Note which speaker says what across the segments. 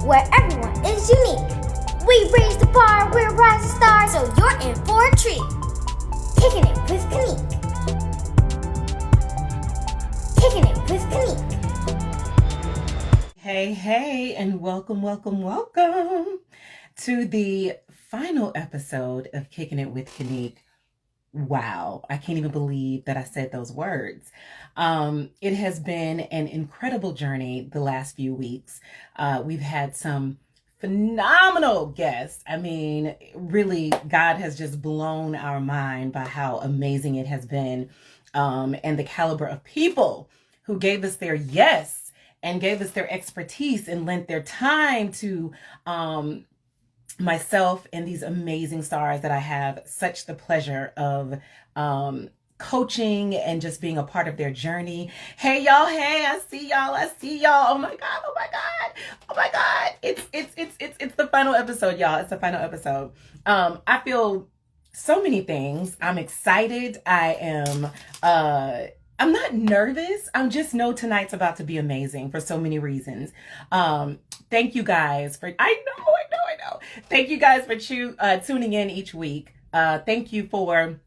Speaker 1: where everyone is unique. We raise the bar, we're rising stars, so you're in for a treat. Kicking it with Kinnik. Kicking it with Kinnik.
Speaker 2: Hey, and welcome to the final episode of Kicking It with Kinnik. Wow, I can't even believe that I said those words. It has been an incredible journey the last few weeks. We've had some phenomenal guests. I mean, really, God has just blown our mind by how amazing it has been, and the caliber of people who gave us their yes and gave us their expertise and lent their time to myself and these amazing stars that I have such the pleasure of coaching and just being a part of their journey. Hey y'all, hey, I see y'all. Oh my God. It's the final episode, y'all. It's the final episode. I feel so many things. I'm excited. I'm not nervous. I just know tonight's about to be amazing for so many reasons. Thank you guys for, I know. Thank you guys for tuning in each week. Thank you for,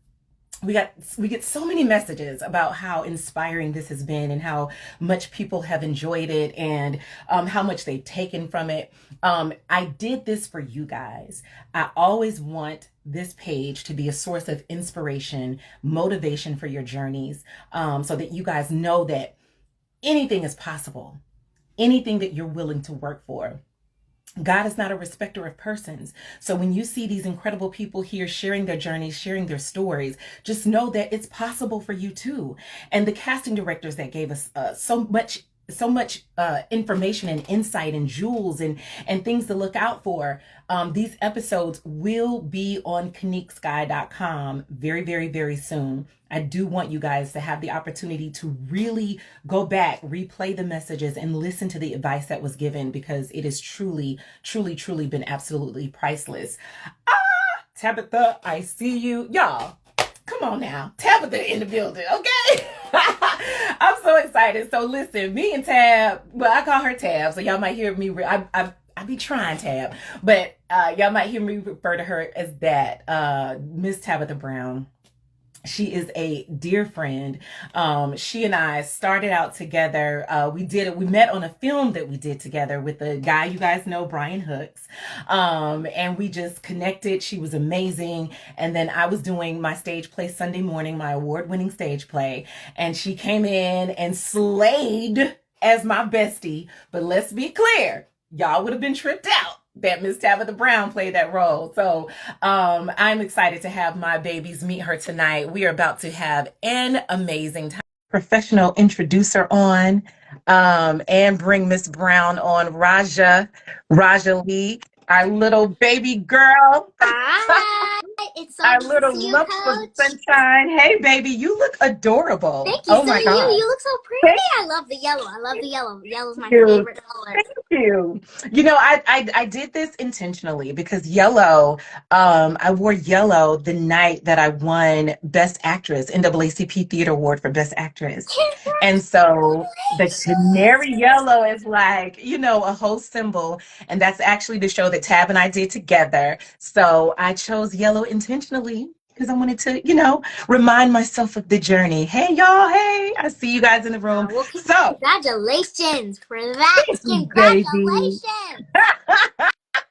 Speaker 2: we get so many messages about how inspiring this has been and how much people have enjoyed it and how much they've taken from it. I did this for you guys. I always want this page to be a source of inspiration, motivation for your journeys, so that you guys know that anything is possible, anything that you're willing to work for. God is not a respecter of persons. So when you see these incredible people here sharing their journeys, sharing their stories, just know that it's possible for you too. And the casting directors that gave us so much information and insight and jewels and things to look out for. These episodes will be on kinniksky.com very, very, very soon. I do want you guys to have the opportunity to really go back, replay the messages, and listen to the advice that was given, because it has truly been absolutely priceless. Tabitha, I see you. Y'all, come on now. Tabitha in the building, okay? I'm so excited. So listen, me and Tab, well, I call her Tab, so y'all might hear me, I be trying Tab, but y'all might hear me refer to her as that, Miss Tabitha Brown. She is a dear friend. She and I started out together. We met on a film that we did together with the guy you guys know, Brian Hooks. And we just connected. She was amazing. And then I was doing my stage play Sunday morning, my award-winning stage play. And she came in and slayed as my bestie. But let's be clear, y'all would have been tripped out that Miss Tabitha Brown played that role. So I'm excited to have my babies meet her tonight. We are about to have an amazing time. Professional introducer on, and bring Miss Brown on, Raja Lee, our little baby girl.
Speaker 1: Hi, it's so
Speaker 2: our
Speaker 1: good
Speaker 2: little
Speaker 1: to see you,
Speaker 2: lump of
Speaker 1: Coach.
Speaker 2: sunshine. Hey, baby, you look adorable.
Speaker 1: Thank you.
Speaker 2: Oh
Speaker 1: So
Speaker 2: my
Speaker 1: do
Speaker 2: God.
Speaker 1: you. You look so pretty. I love the yellow. Yellow's my
Speaker 2: you.
Speaker 1: favorite color.
Speaker 2: Thank you. You know, I did this intentionally because yellow, I wore yellow the night that I won Best Actress, NAACP Theater Award for Best Actress. And so the canary yellow is like, you know, a whole symbol. And that's actually the show that Tab and I did together. So I chose yellow intentionally because I wanted to, you know, remind myself of the journey. Hey, y'all. Hey, I see you guys in the room.
Speaker 1: Well,
Speaker 2: So,
Speaker 1: congratulations for that.
Speaker 2: thank you,
Speaker 1: Congratulations.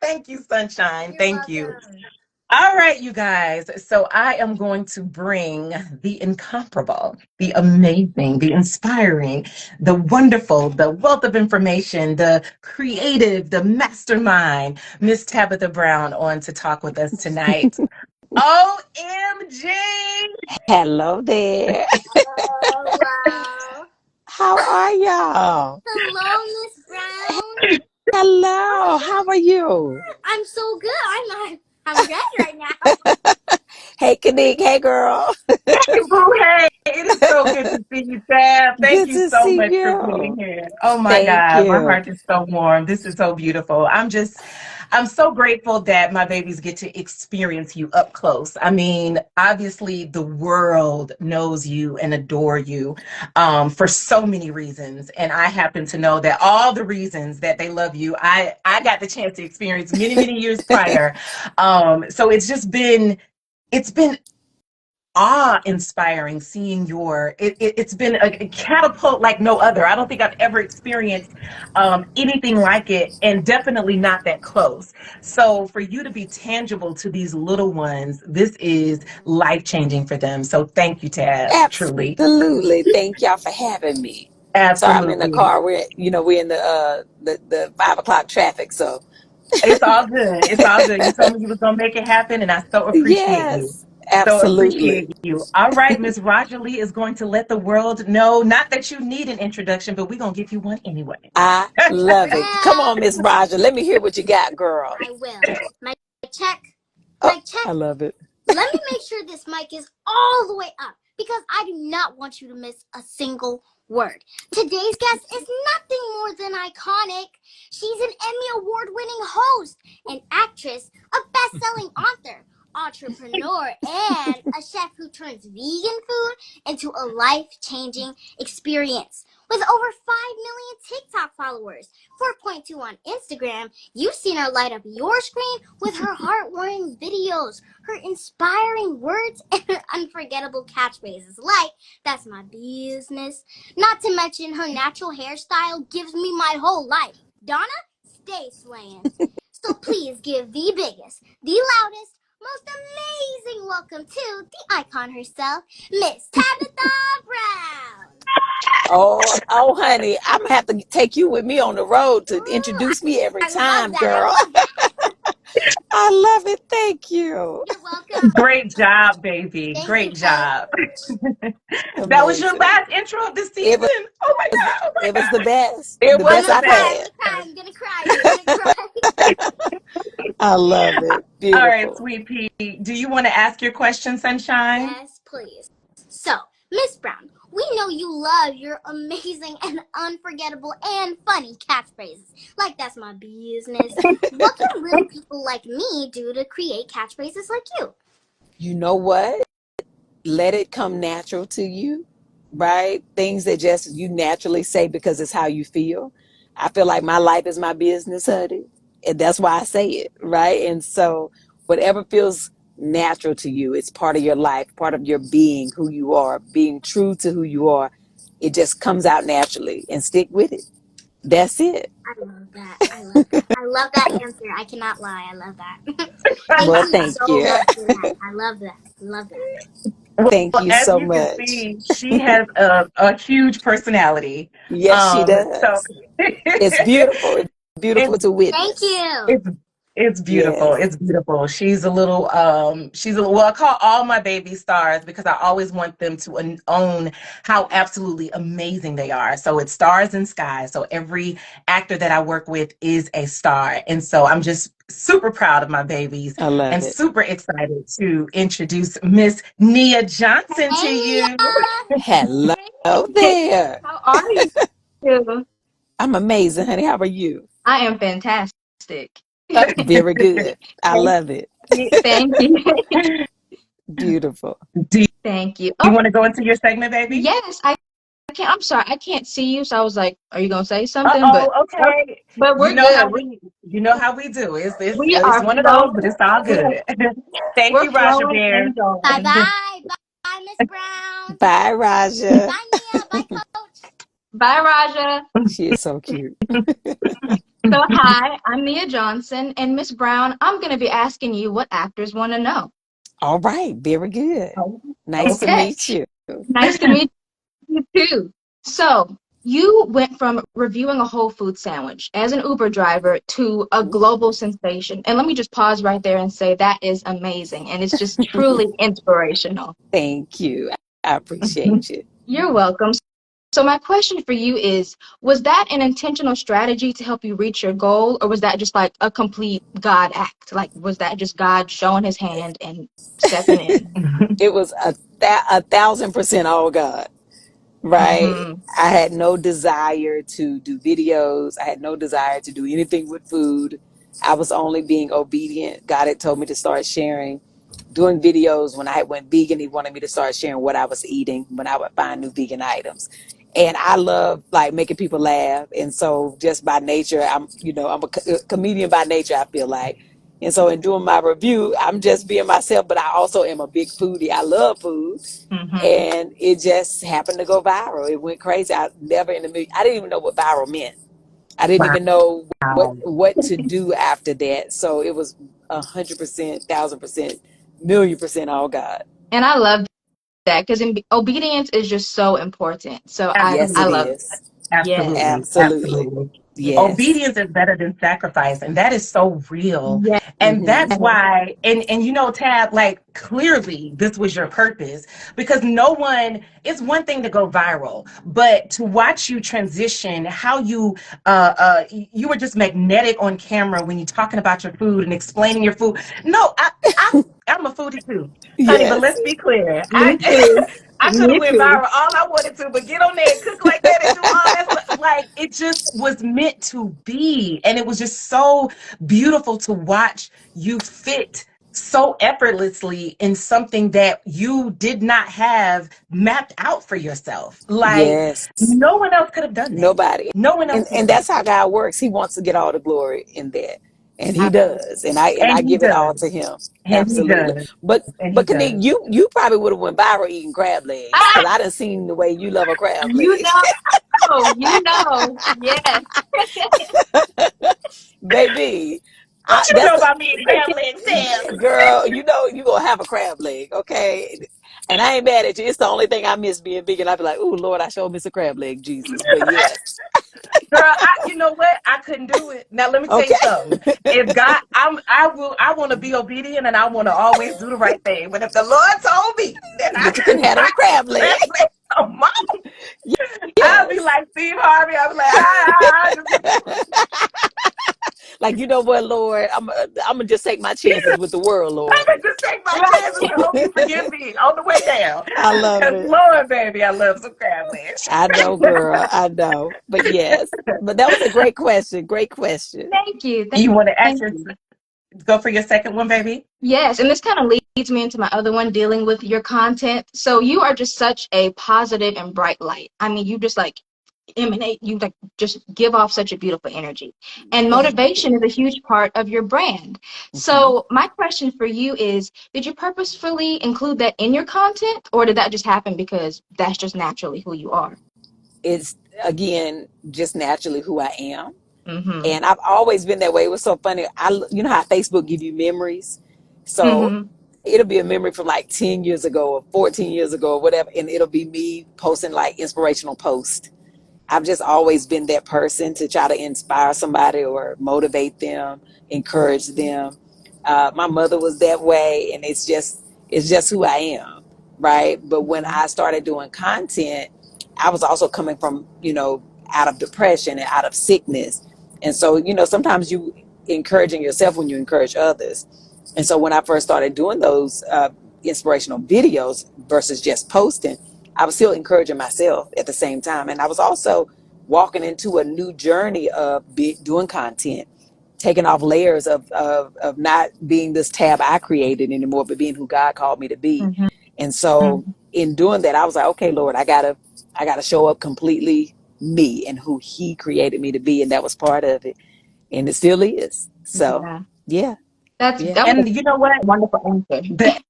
Speaker 2: Thank you, sunshine.
Speaker 1: You're
Speaker 2: Thank you.
Speaker 1: welcome.
Speaker 2: All right, you guys. So I am going to bring the incomparable, the amazing, the inspiring, the wonderful, the wealth of information, the creative, the mastermind, Miss Tabitha Brown, on to talk with us tonight. OMG!
Speaker 3: Hello there.
Speaker 1: Hello.
Speaker 3: How are y'all?
Speaker 1: Hello, Miss Brown.
Speaker 3: Hello. How are you?
Speaker 1: I'm so good. I'm good right now.
Speaker 3: Hey, Kinnik. Hey, girl.
Speaker 2: Hey, boo, hey! It is so good to see you, Tab. Thank
Speaker 3: Good
Speaker 2: you
Speaker 3: to
Speaker 2: so
Speaker 3: see
Speaker 2: much for being
Speaker 3: you.
Speaker 2: here. Oh my
Speaker 3: Thank
Speaker 2: God, my
Speaker 3: you.
Speaker 2: heart is so warm. This is so beautiful. I'm so grateful that my babies get to experience you up close. I mean, obviously, the world knows you and adore you for so many reasons. And I happen to know that all the reasons that they love you, I got the chance to experience many, many years prior. So it's been awe-inspiring seeing it's been a catapult like no other. I don't think I've ever experienced anything like it, and definitely not that close. So for you to be tangible to these little ones, this is life-changing for them. So thank you, Tab, truly.
Speaker 3: Absolutely. Thank y'all for having me. Sorry, I'm in the
Speaker 2: Absolutely.
Speaker 3: car. We're in the 5 o'clock traffic. So
Speaker 2: It's all good. It's all good. You told me you was gonna make it happen, and I so appreciate you.
Speaker 3: yes,
Speaker 2: So
Speaker 3: absolutely.
Speaker 2: appreciate you. All right, Miss Roger Lee is going to let the world know, not that you need an introduction, but we're gonna give you one anyway.
Speaker 3: I love it. Come on,
Speaker 1: Well,
Speaker 3: Miss Roger. Let me hear what you got, girl.
Speaker 1: I will. Check.
Speaker 3: Oh,
Speaker 1: Mic check.
Speaker 3: I love it.
Speaker 1: Let me make sure this mic is all the way up because I do not want you to miss a single word. Today's guest is nothing more than iconic. She's an Emmy Award winning host, an actress, a best selling author, entrepreneur, and a chef who turns vegan food into a life changing experience. With over 5 million TikTok followers, 4.2 on Instagram, you've seen her light up your screen with her heartwarming videos, her inspiring words, and her unforgettable catchphrases like, "That's my business." Not to mention her natural hairstyle gives me my whole life. Donna, stay slaying. So please give the biggest, the loudest, most amazing welcome to the icon herself, Miss Tabitha Brown.
Speaker 3: Oh, honey, I'm gonna have to take you with me on the road to
Speaker 1: Ooh,
Speaker 3: introduce me every
Speaker 1: I love
Speaker 3: time,
Speaker 1: that. I
Speaker 3: girl.
Speaker 1: love that.
Speaker 3: I love it. Thank you.
Speaker 1: You're welcome.
Speaker 2: Great job, baby.
Speaker 1: Thank you,
Speaker 2: Great job.
Speaker 1: Coach.
Speaker 2: That was your
Speaker 3: Amazing.
Speaker 2: last intro of the
Speaker 3: It
Speaker 2: season. Oh my
Speaker 3: was
Speaker 2: God. Oh my
Speaker 3: it was the
Speaker 2: God.
Speaker 3: best.
Speaker 2: It
Speaker 3: The
Speaker 1: I'm
Speaker 2: was
Speaker 3: best
Speaker 1: gonna
Speaker 2: the
Speaker 3: I've
Speaker 1: cry. I'm
Speaker 3: had.
Speaker 1: gonna cry.
Speaker 2: best.
Speaker 1: I'm gonna cry. I'm gonna cry.
Speaker 3: I love it.
Speaker 2: All right,
Speaker 3: Beautiful.
Speaker 2: sweet pea. Do you want to ask your question, Sunshine?
Speaker 1: Yes, please. So, Miss Brown, we know you love your amazing and unforgettable and funny catchphrases. Like, "That's my business." What can real people like me do to create catchphrases like you?
Speaker 3: You know what? Let it come natural to you, right? Things that just you naturally say because it's how you feel. I feel like my life is my business, honey. And that's why I say it, right? And so whatever feels natural to you, it's part of your life, part of your being, who you are, being true to who you are. It just comes out naturally and stick with it. That's it.
Speaker 1: I love that. I love that. I love that answer. I cannot lie. I love that. Thank
Speaker 3: Well,
Speaker 1: you
Speaker 3: thank
Speaker 1: so
Speaker 3: you.
Speaker 1: much for that. I love that. I love that.
Speaker 3: Thank
Speaker 2: Well,
Speaker 3: you
Speaker 2: as
Speaker 3: so
Speaker 2: you can
Speaker 3: much.
Speaker 2: see, she has a huge personality.
Speaker 3: Yes, she
Speaker 2: So
Speaker 3: does. It's beautiful. It's
Speaker 2: it's
Speaker 3: beautiful to
Speaker 1: Thank
Speaker 3: witness.
Speaker 1: you.
Speaker 2: it's beautiful.
Speaker 3: Yes,
Speaker 2: It's beautiful. Well, I call all my babies stars because I always want them to own how absolutely amazing they are. So it's stars in sky. So every actor that I work with is a star. And so I'm just super proud of my babies
Speaker 3: I love
Speaker 2: and
Speaker 3: it.
Speaker 2: super excited to introduce Miss Nia Johnson to
Speaker 1: Hey,
Speaker 2: you.
Speaker 1: Nia.
Speaker 3: Hello
Speaker 4: Hey,
Speaker 3: there.
Speaker 4: how are you?
Speaker 3: I'm amazing, honey. How are you?
Speaker 4: I am fantastic.
Speaker 3: Very good. I
Speaker 2: Thank
Speaker 3: love it.
Speaker 2: you.
Speaker 4: Thank you.
Speaker 3: Beautiful.
Speaker 2: Do
Speaker 4: Thank you.
Speaker 2: you
Speaker 4: Oh,
Speaker 2: want to go into your segment, baby?
Speaker 4: yes, I can't. I'm sorry, I can't see you, so I was like, "Are you gonna say something?"
Speaker 2: Uh-oh,
Speaker 4: Oh,
Speaker 2: okay.
Speaker 4: but
Speaker 2: You
Speaker 4: we're
Speaker 2: know how
Speaker 4: good.
Speaker 2: we do.
Speaker 4: We
Speaker 2: It's
Speaker 4: are
Speaker 2: one of those,
Speaker 4: flowing.
Speaker 2: but it's all
Speaker 4: We are,
Speaker 2: good. Thank
Speaker 4: we're
Speaker 2: you, Raja
Speaker 4: flowing
Speaker 2: Bear.
Speaker 4: and
Speaker 1: Bye
Speaker 4: going.
Speaker 1: bye. Bye, Miss Brown.
Speaker 3: Bye, Raja.
Speaker 1: Bye, Nia. Bye, Coach.
Speaker 4: Bye, Raja.
Speaker 3: She is so cute.
Speaker 4: So hi, I'm Nia Johnson, and Miss Brown. I'm gonna be asking you what actors want to know.
Speaker 3: All right. Very good.
Speaker 2: Oh,
Speaker 3: Nice to
Speaker 4: Okay,
Speaker 2: okay.
Speaker 3: meet you.
Speaker 4: nice to meet you too. So, you went from reviewing a Whole Food sandwich as an Uber driver to a global sensation. And let me just pause right there and say that is amazing. And it's just truly inspirational.
Speaker 3: Thank you. I appreciate you.
Speaker 4: You're welcome. So my question for you is, was that an intentional strategy to help you reach your goal, or was that just like a complete God act? Like, was that just God showing his hand and stepping in?
Speaker 3: It was 1,000% all God. Right.
Speaker 4: Mm-hmm.
Speaker 3: I had no desire to do videos. I had no desire to do anything with food. I was only being obedient. God had told me to start sharing, doing videos. When I went vegan, he wanted me to start sharing what I was eating when I would find new vegan items. And I love like making people laugh. And so just by nature, I'm a comedian by nature, I feel like. And so in doing my review, I'm just being myself, but I also am a big foodie. I love food.
Speaker 4: Mm-hmm.
Speaker 3: And it just happened to go viral. It went crazy. I didn't even know what viral meant. I didn't even know what to do after that. So it was 100%, 1,000%, 1,000,000% all God.
Speaker 4: And I love that because obedience is just so important. So
Speaker 3: Yes,
Speaker 4: I
Speaker 3: it
Speaker 2: Absolutely.
Speaker 4: love
Speaker 3: is.
Speaker 4: yes.
Speaker 2: Absolutely.
Speaker 3: Absolutely.
Speaker 2: Absolutely.
Speaker 3: Yes.
Speaker 2: Obedience is better than sacrifice, and that is so real.
Speaker 4: Yes.
Speaker 2: And
Speaker 3: Hmm.
Speaker 2: that's why, and you know, Tab, like clearly this was your purpose, because no one, it's one thing to go viral, but to watch you transition, how you were just magnetic on camera when you're talking about your food and explaining your food. No, I'm a foodie too, honey, but
Speaker 3: Yes.
Speaker 2: let's be clear.
Speaker 4: Me too.
Speaker 2: I could have
Speaker 4: Me
Speaker 2: went
Speaker 4: too.
Speaker 2: viral all I wanted to, but get on there and cook like that and do all that stuff. Like it just was meant to be. And it was just so beautiful to watch you fit so effortlessly in something that you did not have mapped out for yourself. Like
Speaker 3: Yes.
Speaker 2: no one else could have done that.
Speaker 3: Nobody.
Speaker 2: No one else
Speaker 3: And
Speaker 2: could
Speaker 3: and
Speaker 2: have done
Speaker 3: that's how God works. He wants to get all the glory in that. And he
Speaker 4: Absolutely.
Speaker 3: does. And I
Speaker 2: And he
Speaker 3: give it all
Speaker 2: does.
Speaker 3: to him.
Speaker 2: And he
Speaker 3: Absolutely.
Speaker 2: does.
Speaker 3: But
Speaker 2: And he
Speaker 3: but Kanik,
Speaker 2: does.
Speaker 3: you probably would have went viral eating crab legs because
Speaker 4: Ah,
Speaker 3: I done seen the way you love a crab
Speaker 4: you
Speaker 3: leg.
Speaker 4: know, yes.
Speaker 3: Baby,
Speaker 2: What you know
Speaker 3: that's
Speaker 2: about me and crab legs, Tab?
Speaker 3: girl, you know you gonna have a crab leg, okay? And I ain't mad at you. It's the only thing I miss being vegan. I'd be like, oh Lord, I sure miss a crab leg, Jesus. But yes.
Speaker 2: Girl, you know what? I couldn't do it. Now let me tell you
Speaker 3: Okay.
Speaker 2: something. If God, I want to be obedient and I want to always do the right thing. But if the Lord told me that I
Speaker 3: But you can
Speaker 2: could
Speaker 3: have them
Speaker 2: not
Speaker 3: crab
Speaker 2: eat crab
Speaker 3: leg.
Speaker 2: legs no more, I'll be
Speaker 3: Yes.
Speaker 2: like Steve Harvey. I'll be like, hi.
Speaker 3: Like, you know what, Lord, I'm gonna just take my chances with the world,
Speaker 2: I'm
Speaker 3: Lord.
Speaker 2: gonna just take my chances and hope you forgive me on the way down.
Speaker 3: I love
Speaker 2: Because
Speaker 3: it.
Speaker 2: Lord, baby, I love some crab legs.
Speaker 3: I know, girl. I know. But yes. But that was a great question. Great question.
Speaker 4: Thank you.
Speaker 2: You want to
Speaker 4: Thank you.
Speaker 2: go for your second one, baby?
Speaker 4: Yes, and this kind of leads me into my other one, dealing with your content. So you are just such a positive and bright light. I mean, you just like emanate, you like just give off such a beautiful energy. And
Speaker 3: Thank
Speaker 4: motivation
Speaker 3: you.
Speaker 4: is a huge part of your brand.
Speaker 3: Hmm.
Speaker 4: So my question for you is, did you purposefully include that in your content, or did that just happen because that's just naturally who you are?
Speaker 3: It's again just naturally who I am.
Speaker 4: Mm-hmm.
Speaker 3: And I've always been that way. It was so funny. You know how Facebook give you memories? So
Speaker 4: Mm-hmm.
Speaker 3: it'll be a memory from like 10 years ago or 14 years ago or whatever. And it'll be me posting like inspirational posts. I've just always been that person to try to inspire somebody or motivate them, encourage them. My mother was that way, and it's just who I am, right? But when I started doing content, I was also coming from out of depression and out of sickness, and so sometimes you encouraging yourself when you encourage others. And so when I first started doing those inspirational videos versus just posting, I was still encouraging myself at the same time. And I was also walking into a new journey of doing content, taking off layers of not being this tab I created anymore, but being who God called me to be.
Speaker 4: Mm-hmm.
Speaker 3: And so in doing that, I was like, okay, Lord, I gotta show up completely me and who he created me to be. And that was part of it. And it still is. So
Speaker 4: Yeah.
Speaker 3: yeah, yeah.
Speaker 4: That was
Speaker 2: And you know what?
Speaker 4: a wonderful answer.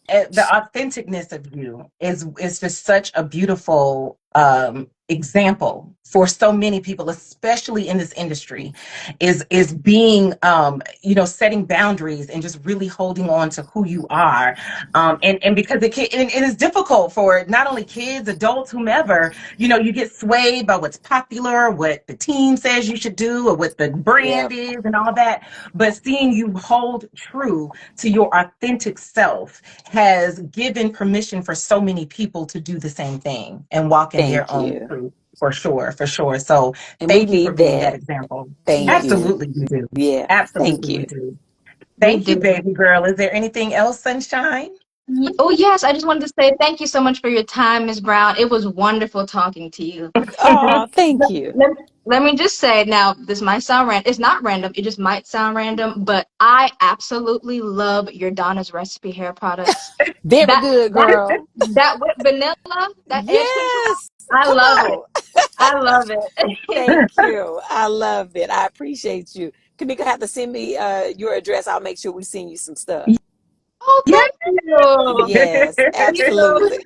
Speaker 2: The authenticness of you is just such a beautiful example for so many people, especially in this industry, is being setting boundaries and just really holding on to who you are. And because it is difficult for not only kids, adults, whomever, you get swayed by what's popular, what the team says you should do, or what the brand is and all that. But seeing you hold true to your authentic self has given permission for so many people to do the same thing and walk in their
Speaker 3: Thank
Speaker 2: own
Speaker 3: you.
Speaker 2: truth. For sure. So
Speaker 3: And we
Speaker 2: thank you for
Speaker 3: need
Speaker 2: being that
Speaker 3: that.
Speaker 2: example.
Speaker 3: Thank you.
Speaker 2: Absolutely we do.
Speaker 3: Yeah. Thank
Speaker 2: Absolutely we
Speaker 3: you.
Speaker 2: do.
Speaker 4: We
Speaker 2: Thank you,
Speaker 4: do.
Speaker 2: baby girl. Is there anything else, Sunshine?
Speaker 4: Oh, yes. I just wanted to say thank you so much for your time, Ms. Brown. It was wonderful talking to you.
Speaker 3: Oh, thank you.
Speaker 4: Let me just say now, this might sound random. It's not random. It just might sound random, but I absolutely love your Donna's Recipe hair products.
Speaker 3: Very
Speaker 4: That
Speaker 3: good,
Speaker 4: that
Speaker 3: girl.
Speaker 4: that with vanilla, that edge control,
Speaker 3: Yes.
Speaker 4: I
Speaker 3: Come
Speaker 4: love it.
Speaker 3: on.
Speaker 4: I love it.
Speaker 3: Thank you. I love it. I appreciate you. Kanika, have to send me your address. I'll make sure we send you some stuff.
Speaker 4: Oh,
Speaker 2: Yeah.
Speaker 4: thank you.
Speaker 3: Yes,
Speaker 4: Thank you.
Speaker 3: absolutely.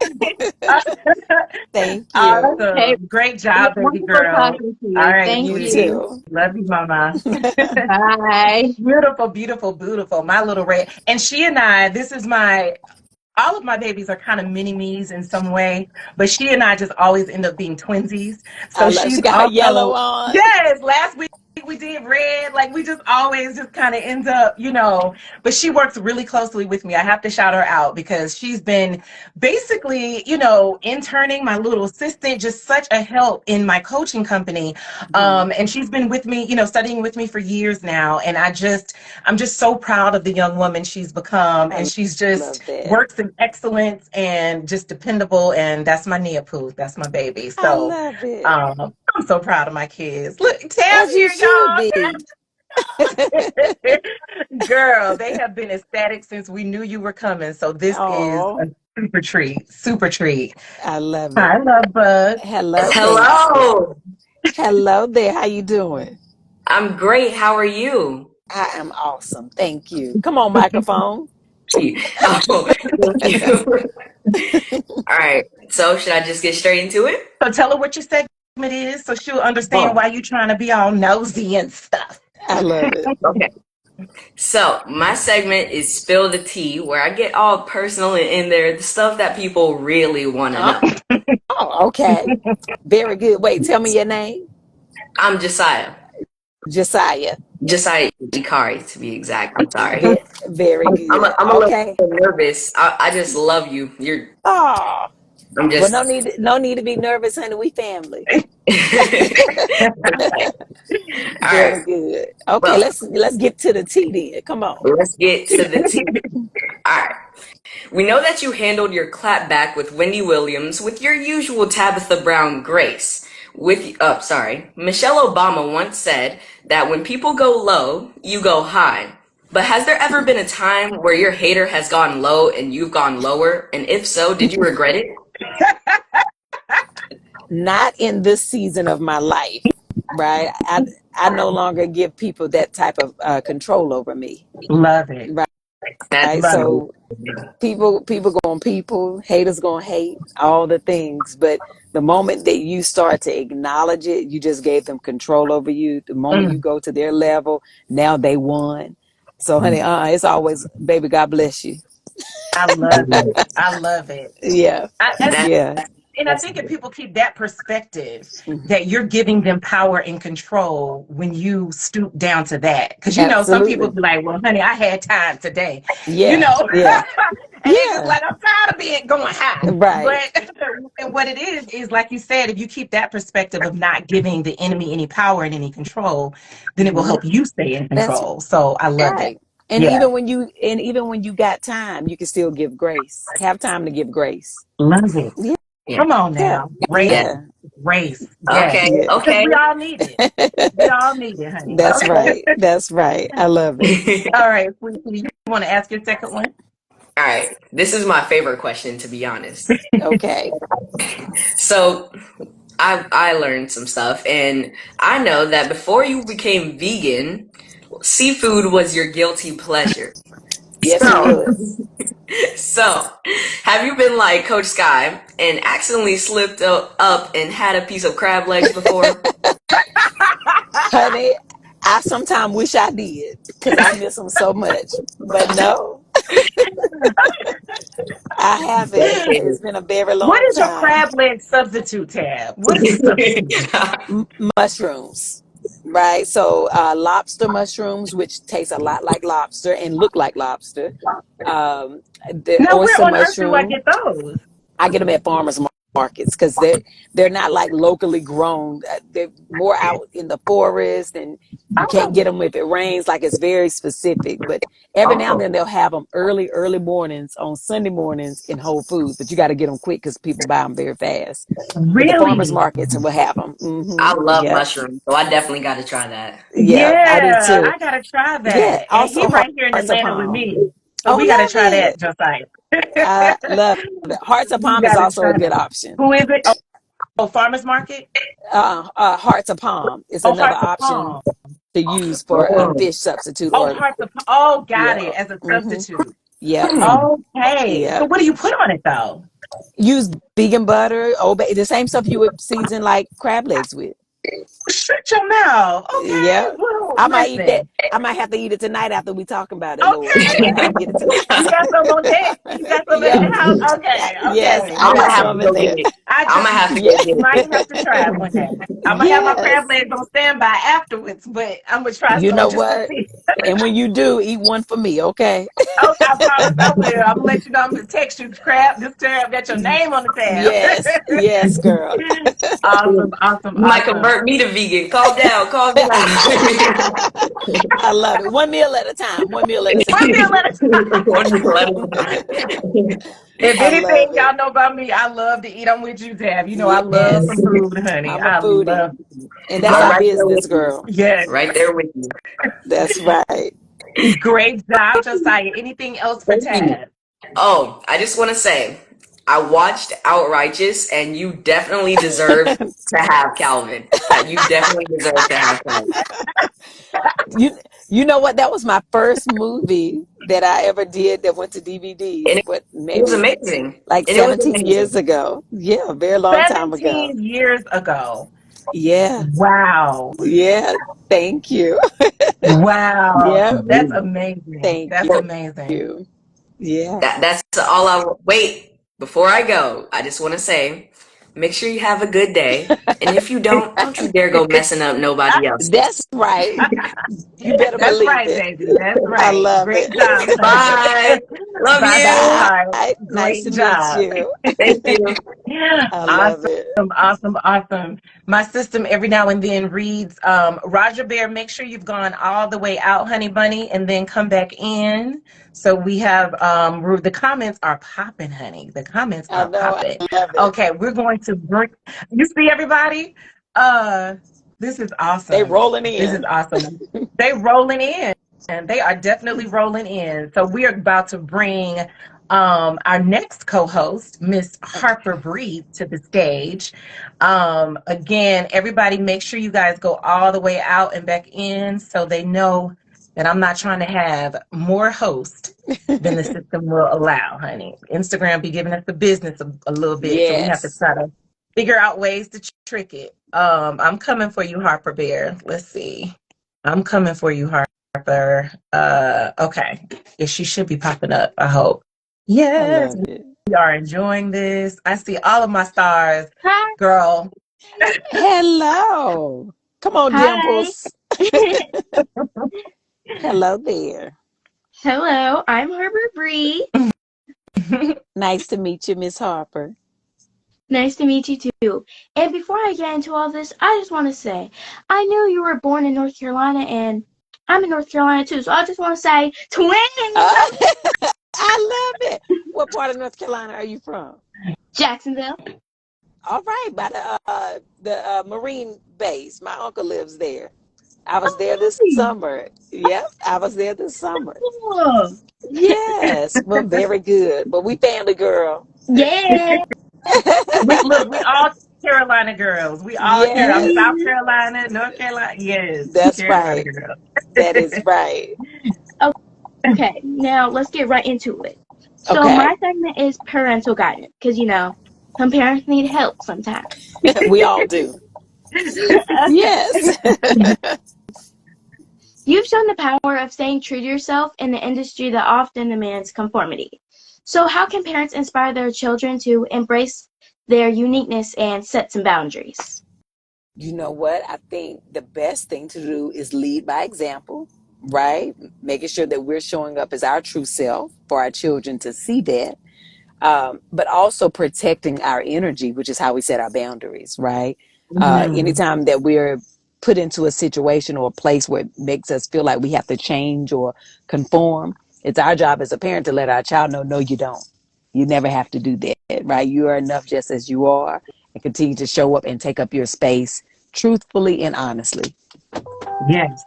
Speaker 3: Thank you.
Speaker 4: Okay.
Speaker 2: Awesome. Great
Speaker 4: It was
Speaker 2: job, baby
Speaker 4: wonderful
Speaker 2: girl.
Speaker 4: talking to
Speaker 2: All
Speaker 4: you.
Speaker 2: right,
Speaker 4: Thank
Speaker 3: You
Speaker 2: sweetie.
Speaker 4: you.
Speaker 3: too.
Speaker 2: Love you, mama.
Speaker 4: Bye.
Speaker 2: Beautiful, beautiful, beautiful. My little red. And she and I, all of my babies are kind of mini me's in some way, but she and I just always end up being twinsies.
Speaker 3: I
Speaker 2: So
Speaker 3: love. She
Speaker 2: she's
Speaker 3: got her yellow
Speaker 2: also,
Speaker 3: on.
Speaker 2: yes, last week we did red. Like we just always just kind of ends up, but she works really closely with me. I have to shout her out because she's been basically, interning, my little assistant, just such a help in my coaching company. And she's been with me, studying with me for years now. And I'm just so proud of the young woman she's become.
Speaker 3: I
Speaker 2: And she's just
Speaker 3: love that.
Speaker 2: works in excellence and just dependable. And that's my Nia Poo. That's my baby.
Speaker 3: I
Speaker 2: So
Speaker 3: love it.
Speaker 2: I'm so proud of my kids. Look, Tab's
Speaker 3: As you
Speaker 2: here,
Speaker 3: should be.
Speaker 2: y'all. Girl, they have been ecstatic since we knew you were coming. So this is
Speaker 3: Oh,
Speaker 2: a super treat. Super treat.
Speaker 3: I love it.
Speaker 2: Hi, love bug.
Speaker 3: Hello, Daisy.
Speaker 5: Hello.
Speaker 3: Hello there. How you doing?
Speaker 5: I'm great. How are you?
Speaker 3: I am awesome. Thank you. Come on, microphone.
Speaker 5: Oh, thank you. All right. So, should I just get straight into it?
Speaker 2: So tell her what your segment is so she'll understand
Speaker 5: Oh,
Speaker 2: why you're trying to be all nosy and stuff.
Speaker 3: I love it.
Speaker 5: okay. So, my segment is Spill the Tea, where I get all personal and in there, the stuff that people really want to
Speaker 3: Oh,
Speaker 5: know.
Speaker 3: okay. Very good. Wait, tell me your name.
Speaker 5: I'm Josiah.
Speaker 3: Josiah.
Speaker 5: Josiah Ikari, to be exact. I'm sorry.
Speaker 3: Very good.
Speaker 5: I'm a little
Speaker 3: Okay.
Speaker 5: nervous. I just love you.
Speaker 3: Oh,
Speaker 5: I'm
Speaker 3: well,
Speaker 5: just.
Speaker 3: no need to be nervous, honey. We family.
Speaker 5: All
Speaker 3: Very
Speaker 5: right.
Speaker 3: good. Okay,
Speaker 5: Well,
Speaker 3: let's get to the tea then. Come on.
Speaker 5: let's get to the tea. All right. We know that you handled your clap back with Wendy Williams with your usual Tabitha Brown grace. Michelle Obama once said that when people go low, you go high. But has there ever been a time where your hater has gone low and you've gone lower? And if so, did you regret it?
Speaker 3: Not in this season of my life, right? I no longer give people that type of control over me,
Speaker 2: Love it.
Speaker 3: right?
Speaker 5: That's
Speaker 2: Love it.
Speaker 3: So people going people, haters going hate, all the things. But the moment that you start to acknowledge it, you just gave them control over you. The moment you go to their level, now they won. So, honey, it's always, baby, God bless you.
Speaker 2: I love it. I love it.
Speaker 3: Yeah,
Speaker 2: And
Speaker 3: yeah.
Speaker 2: And I think if people keep that perspective,
Speaker 3: Mhm.
Speaker 2: that you're giving them power and control when you stoop down to that. Because, some people
Speaker 3: Absolutely.
Speaker 2: be like, well, honey, I had time today,
Speaker 3: Yeah, yeah,
Speaker 2: and they just
Speaker 3: yeah.
Speaker 2: like, I'm tired of being going high.
Speaker 3: Right.
Speaker 2: But what it is like you said, if you keep that perspective of not giving the enemy any power and any control, then it will help you stay in
Speaker 3: That's
Speaker 2: control. So I love it.
Speaker 3: right. And
Speaker 2: Yeah.
Speaker 3: even when you got time, you can still give grace. Have time to give grace.
Speaker 2: Love it.
Speaker 3: Yeah,
Speaker 5: yeah.
Speaker 2: Come on
Speaker 3: yeah,
Speaker 2: now.
Speaker 5: Yeah.
Speaker 2: Grace.
Speaker 3: yeah.
Speaker 2: Grace. Yes.
Speaker 5: Okay.
Speaker 3: Yeah.
Speaker 2: Because
Speaker 5: Okay.
Speaker 2: we all need it. We all need it, honey.
Speaker 3: That's
Speaker 2: Okay.
Speaker 3: right. That's right. I love it.
Speaker 2: All right, sweetie, you want to ask your second one?
Speaker 5: All right. This is my favorite question, to be honest.
Speaker 3: Okay.
Speaker 5: So I learned some stuff, and I know that before you became vegan, seafood was your guilty pleasure.
Speaker 3: Yes, it
Speaker 5: So
Speaker 3: was.
Speaker 5: So, have you been like Coach Sky and accidentally slipped up and had a piece of crab legs before?
Speaker 3: Honey, I sometimes wish I did because I miss them so much. But no, I haven't. It's been a very
Speaker 2: What
Speaker 3: long
Speaker 2: is your
Speaker 3: time.
Speaker 2: crab leg substitute, Tab? What is the substitute?
Speaker 3: Mushrooms, right? So lobster mushrooms, which taste a lot like lobster and look like lobster. The
Speaker 2: Now, where
Speaker 3: oyster
Speaker 2: on earth do I
Speaker 3: mushroom,
Speaker 2: get those?
Speaker 3: I get them at farmers markets because they're not like locally grown. They're more out in the forest, and you can't
Speaker 2: Oh,
Speaker 3: get them if it rains. Like it's very specific. But every now and
Speaker 2: oh,
Speaker 3: then they'll have them early mornings on Sunday mornings in Whole Foods. But you got to get them quick because people buy them very fast. But the farmers
Speaker 2: really?
Speaker 3: markets will have them.
Speaker 5: I love
Speaker 3: Yep,
Speaker 5: mushrooms, so I definitely got to try that.
Speaker 3: yep, I do
Speaker 2: Yeah,
Speaker 3: too.
Speaker 2: I gotta try
Speaker 3: Yeah,
Speaker 2: that. And he
Speaker 3: also
Speaker 2: right here in
Speaker 3: hearts of
Speaker 2: Atlanta with
Speaker 3: palm.
Speaker 2: me, so
Speaker 3: Oh,
Speaker 2: we gotta try
Speaker 3: love
Speaker 2: that,
Speaker 3: it.
Speaker 2: Josiah.
Speaker 3: I love it. Hearts of
Speaker 2: We
Speaker 3: palm is
Speaker 2: gotta
Speaker 3: also
Speaker 2: try
Speaker 3: a good
Speaker 2: that.
Speaker 3: option.
Speaker 2: Who is it? Oh, Farmers Market.
Speaker 3: Hearts of palm is
Speaker 2: Oh,
Speaker 3: another
Speaker 2: Hearts of
Speaker 3: option
Speaker 2: Palm.
Speaker 3: to use for a
Speaker 5: Oh.
Speaker 3: fish substitute
Speaker 2: Oh,
Speaker 3: or
Speaker 2: Hearts of Palm. Oh, got
Speaker 3: yeah.
Speaker 2: it. As a
Speaker 3: Mm-hmm.
Speaker 2: substitute.
Speaker 3: Yep.
Speaker 2: Okay. So
Speaker 3: Yep.
Speaker 2: what do you put on it though?
Speaker 3: Use vegan butter, the same stuff you would season like crab legs with.
Speaker 2: Shut your mouth. Okay.
Speaker 3: Yep.
Speaker 2: Well,
Speaker 3: I might eat that.
Speaker 2: listen.
Speaker 3: I might have to eat it tonight after we talking about it, Lord.
Speaker 2: Okay.
Speaker 3: I might get it tonight.
Speaker 2: You got some on deck. You got some at
Speaker 3: Yep.
Speaker 2: the house. Okay.
Speaker 3: Yes,
Speaker 2: Okay.
Speaker 3: I
Speaker 5: I'm
Speaker 3: got
Speaker 5: gonna have
Speaker 3: some
Speaker 5: to
Speaker 3: in
Speaker 5: go
Speaker 2: Listen.
Speaker 5: get
Speaker 3: there.
Speaker 5: it.
Speaker 2: I
Speaker 5: I'm
Speaker 2: just
Speaker 5: gonna have to
Speaker 3: Yeah.
Speaker 5: go get
Speaker 2: might
Speaker 5: it.
Speaker 2: have to try it one day. I'm gonna have my crab
Speaker 3: Yes.
Speaker 2: legs on standby afterwards, but I'm gonna try
Speaker 3: You
Speaker 2: some
Speaker 3: know
Speaker 2: just to
Speaker 3: what?
Speaker 2: see.
Speaker 3: And when you do, eat one for me, okay?
Speaker 2: Oh, I promise I will. I'm gonna let you know. I'm gonna text you, crab. This crab got your name on the tab.
Speaker 3: Yes. Yes, girl.
Speaker 2: Awesome, awesome,
Speaker 5: You might
Speaker 2: awesome.
Speaker 5: convert me to vegan. Calm down, calm down.
Speaker 3: I love it. One meal at a time. One meal at a
Speaker 2: One
Speaker 3: time.
Speaker 2: meal at a
Speaker 5: One meal at a
Speaker 2: time.
Speaker 5: time.
Speaker 2: If
Speaker 3: I
Speaker 2: anything,
Speaker 3: love it.
Speaker 2: y'all know about me, I love to eat. I'm with you, Tab. You know, I love some
Speaker 3: Yes.
Speaker 2: food, honey.
Speaker 3: I'm a
Speaker 2: I
Speaker 3: foodie.
Speaker 2: love food.
Speaker 3: And that's
Speaker 5: I'm
Speaker 3: our
Speaker 2: Yes,
Speaker 5: right there with
Speaker 3: business,
Speaker 5: you.
Speaker 3: girl.
Speaker 2: yes.
Speaker 5: Right there with you.
Speaker 3: That's right.
Speaker 2: Great job, Josiah. Anything else for
Speaker 5: Thank you.
Speaker 2: Tab?
Speaker 5: Oh, I just want to say, I watched Outrighteous, and you definitely deserve to have Calvin. You definitely deserve to have Calvin.
Speaker 3: You you know what? That was my first movie that I ever did that went to
Speaker 5: And
Speaker 3: DVDs. What,
Speaker 5: it was
Speaker 3: maybe
Speaker 5: amazing.
Speaker 3: like
Speaker 5: And it was
Speaker 3: 17 years
Speaker 5: amazing.
Speaker 3: ago. Yeah, a very long time ago.
Speaker 2: 17 years ago.
Speaker 3: Yeah.
Speaker 2: Wow.
Speaker 3: Yeah. Thank you.
Speaker 2: Wow.
Speaker 3: Yeah.
Speaker 2: That's amazing.
Speaker 3: Thank
Speaker 2: That's amazing.
Speaker 3: you. Yeah.
Speaker 5: That's all I wait. Before I go, I just want to say, make sure you have a good day. And if you don't you dare go messing up nobody
Speaker 3: That's
Speaker 5: else's.
Speaker 3: right. You better
Speaker 2: That's
Speaker 3: believe
Speaker 2: right,
Speaker 3: it.
Speaker 2: baby. That's
Speaker 3: I
Speaker 2: right.
Speaker 3: love
Speaker 2: Great
Speaker 3: it.
Speaker 2: job, honey.
Speaker 5: Bye. Love
Speaker 2: Bye bye,
Speaker 5: you.
Speaker 3: Bye.
Speaker 2: sweetheart.
Speaker 3: Nice to
Speaker 2: Great
Speaker 3: meet
Speaker 2: job.
Speaker 3: you.
Speaker 5: Thank you.
Speaker 3: I love
Speaker 2: Awesome.
Speaker 3: it.
Speaker 2: Awesome, awesome. My system every now and then reads, Roger Bear, make sure you've gone all the way out, honey bunny, and then come back in. So we have the comments are popping, honey. The comments
Speaker 3: I
Speaker 2: are
Speaker 3: know. I
Speaker 2: popping.
Speaker 3: love it.
Speaker 2: Okay, we're going to bring you see everybody? This is
Speaker 3: They
Speaker 2: awesome.
Speaker 3: rolling
Speaker 2: This is
Speaker 3: in.
Speaker 2: awesome. They rolling in. And they are definitely rolling in. So we are about to bring our next co-host, Miss Harper Breed, to the stage. Again, everybody make sure you guys go all the way out and back in so they know that I'm not trying to have more hosts than the system will allow, honey. Instagram be giving us the business a little bit, so we have to
Speaker 3: Yes.
Speaker 2: try to figure out ways to trick it. I'm coming for you, Harper Bear. Let's see. I'm coming for you, Harper. Okay. Yeah, she should be popping up, I hope.
Speaker 3: I
Speaker 2: Yes,
Speaker 3: love it.
Speaker 2: we are enjoying this. I see all of my stars.
Speaker 1: Hi.
Speaker 2: Girl.
Speaker 3: Hello. Come on,
Speaker 1: Hi.
Speaker 3: Dimples. Hello there.
Speaker 1: Hello, I'm Herbert Bree.
Speaker 3: Nice to meet you, Miss Harper.
Speaker 1: Nice to meet you too. And before I get into all this, I just want to say, I knew you were born in North Carolina, and I'm in North Carolina too. So I just want to say, twins.
Speaker 3: I love it. What part of North Carolina are you from?
Speaker 1: Jacksonville.
Speaker 3: All right, by the Marine base. My uncle lives there. I was there this summer. Yep, I was there this summer.
Speaker 1: Cool.
Speaker 3: Yes, well, very good. But we family, girl.
Speaker 1: Yeah.
Speaker 2: We all Carolina girls. We all I'm
Speaker 3: Yes,
Speaker 2: South Carolina, North Carolina. Yes,
Speaker 3: that's
Speaker 2: Carolina
Speaker 3: right.
Speaker 2: girl.
Speaker 3: That is right.
Speaker 1: Okay, now let's get right into it.
Speaker 4: So
Speaker 3: Okay.
Speaker 4: my segment is parental guidance because some parents need help sometimes.
Speaker 3: We all do. Yes.
Speaker 4: You've shown the power of staying true to yourself in the industry that often demands conformity. So how can parents inspire their children to embrace their uniqueness and set some boundaries?
Speaker 3: You know what? I think the best thing to do is lead by example, right? Making sure that we're showing up as our true self for our children to see that. But also protecting our energy, which is how we set our boundaries, right?
Speaker 2: Mm-hmm.
Speaker 3: Anytime that we're put into a situation or a place where it makes us feel like we have to change or conform, it's our job as a parent to let our child know, no, you don't. You never have to do that, right? You are enough just as you are, and continue to show up and take up your space truthfully and honestly.
Speaker 2: Yes.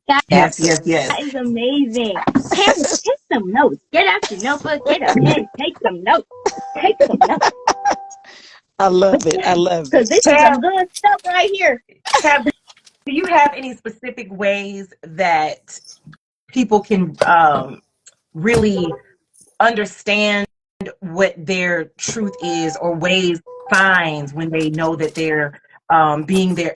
Speaker 4: That
Speaker 2: Yes. Yes.
Speaker 3: Absolutely.
Speaker 2: Yes.
Speaker 4: is amazing. Parents, take some notes. Get out your notebook, get a pen, take some notes. Take some notes.
Speaker 3: I love it. I love
Speaker 4: Because
Speaker 3: it.
Speaker 4: this is some
Speaker 2: Tab,
Speaker 4: good stuff right here.
Speaker 2: Tab, do you have any specific ways that people can really understand what their truth is, or ways, signs when they know that they're being there,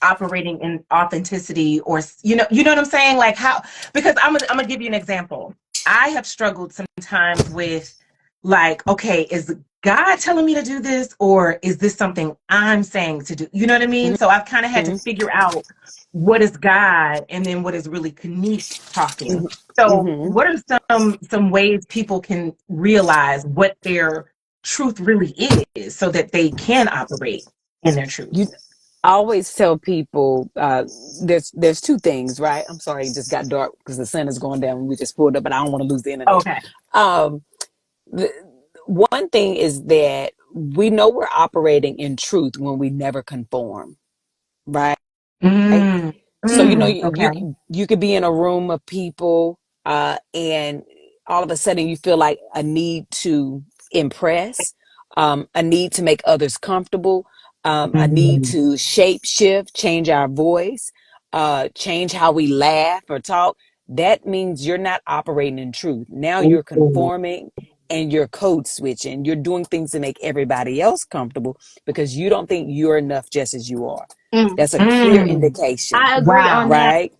Speaker 2: operating in authenticity, or you know what I'm saying, like how, because I'm gonna give you an example. I have struggled sometimes with, like, okay, is God telling me to do this, or is this something I'm saying to do? You know what I mean? So I've kind of had to
Speaker 3: Mhm,
Speaker 2: figure out what is God and then what is really Kinnik talking.
Speaker 3: mhm,
Speaker 2: So,
Speaker 3: mhm.
Speaker 2: what are some ways people can realize what their truth really is, so that they can operate in their truth?
Speaker 3: You I always tell people there's two things, right? I'm sorry, it just got dark because the sun is going down and we just pulled up, but I don't want to lose the internet.
Speaker 2: Okay.
Speaker 3: Um, the, one thing is that we know we're operating in truth when we never conform, right?
Speaker 2: Mm,
Speaker 3: So
Speaker 2: okay.
Speaker 3: you could be in a room of people, and all of a sudden you feel like a need to impress, a need to make others comfortable, a need
Speaker 2: Mm,
Speaker 3: to shape shift, change our voice, change how we laugh or talk. That means you're not operating in truth. Now you're
Speaker 2: ooh,
Speaker 3: conforming and you're code switching. You're doing things to make everybody else comfortable because you don't think you're enough just as you are.
Speaker 4: Mm,
Speaker 3: That's a clear
Speaker 2: mm,
Speaker 3: indication,
Speaker 4: I agree on
Speaker 2: wow,
Speaker 4: that.
Speaker 3: right?